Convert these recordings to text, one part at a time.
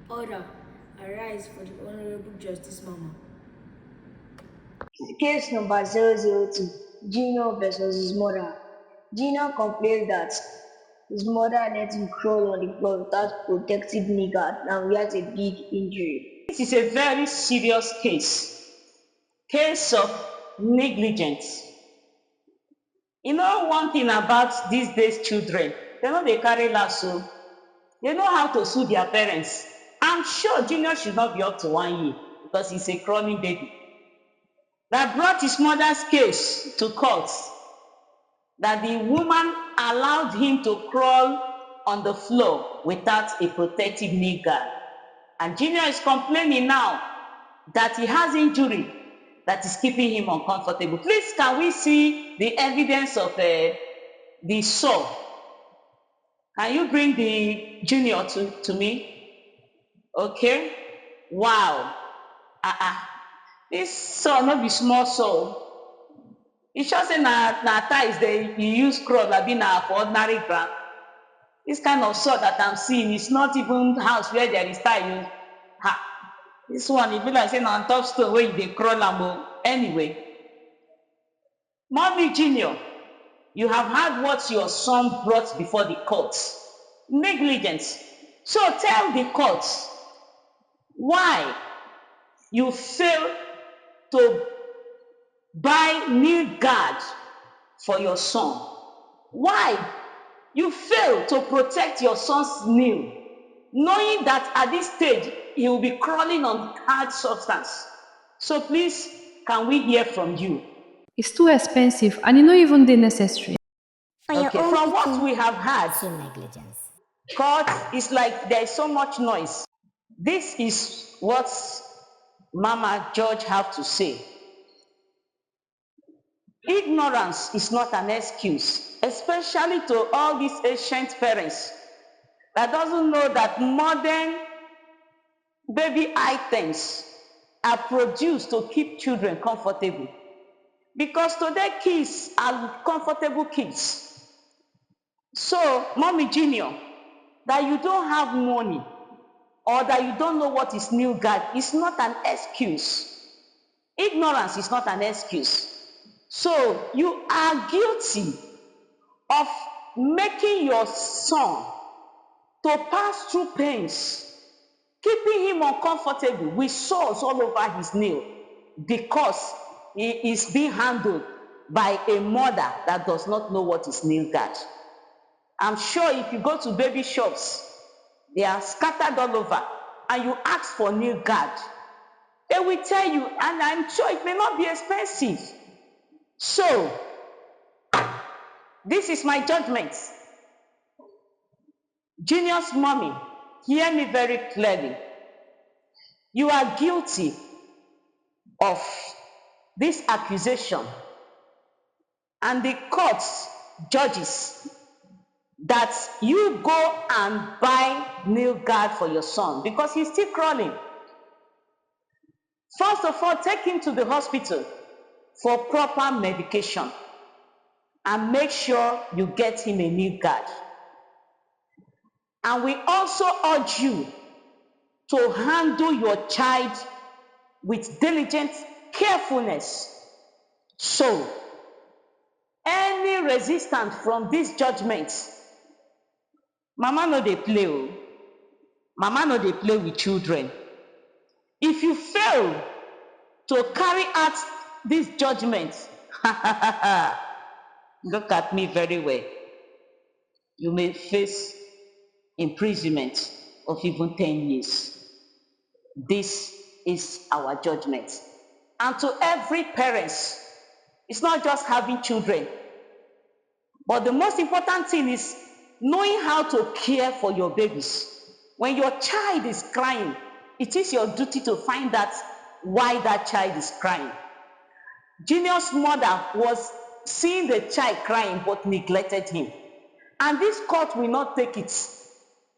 Order. Arise for the Honorable Justice Mama. Case number 002, Junior versus his mother. Junior complains that his mother let him crawl on the floor without protective knee guard and he has a big injury. This is a very serious case of negligence. You know one thing about these days children, they know they carry lasso. They know how to sue their parents. I'm sure Junior should not be up to 1 year because he's a crawling baby. That brought his mother's case to court that the woman allowed him to crawl on the floor without a protective knee guard. And Junior is complaining now that he has injury that is keeping him uncomfortable. Please, can we see the evidence of the saw? Can you bring the Junior to me? Okay. Wow. This saw no be small saw. E sure say na ties you use crawl abi na for ordinary ground. This kind of saw that I'm seeing is not even house where there is tile. This one e be like say na on top stone wey you dey crawl am o. Anyway, Mommy Junior, you have heard what your son brought before the court. Negligence. So tell the court why you fail to buy new guard for your son. Why you fail to protect your son's knee, knowing that at this stage he will be crawling on hard substance. So please, can we hear from you? It's too expensive and it's not even the necessary. Okay, from what we have heard, negligence. court is like there is so much noise. This is what Mama George have to say. Ignorance is not an excuse, especially to all these ancient parents that doesn't know that modern baby items are produced to keep children comfortable. Because today kids are comfortable kids. So, Mommy Junior, that you don't have money or that you don't know what is new guard is not an excuse. Ignorance is not an excuse. So, you are guilty of making your son to pass through pains, keeping him uncomfortable with sores all over his nail because he is being handled by a mother that does not know what is nail guard. I'm sure if you go to baby shops, they are scattered all over, and you ask for nail guard, they will tell you, and I'm sure it may not be expensive. So, this is my judgment. Junior's mommy, hear me very clearly. You are guilty of this accusation, and the court judges that you go and buy nail guard for your son because he's still crawling. First of all, take him to the hospital for proper medication and make sure you get him a nail guard. And we also urge you to handle your child with diligent carefulness. So, any resistance from these judgments, Mama no dey play o. Mama no dey play with children. If you fail to carry out these judgments, look at me very well. You may face imprisonment of even 10 years. This is our judgment. And to every parent, it's not just having children, but the most important thing is knowing how to care for your babies. When your child is crying, it is your duty to find out why that child is crying. Junior's mother was seeing the child crying but neglected him. And this court will not take it.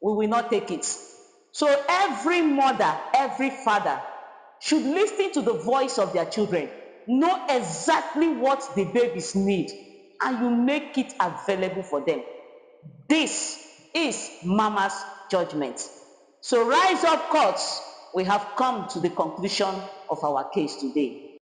We will not take it. So every mother, every father should listen to the voice of their children, know exactly what the babies need, and you make it available for them. This is Mama's judgment. So rise up courts, we have come to the conclusion of our case today.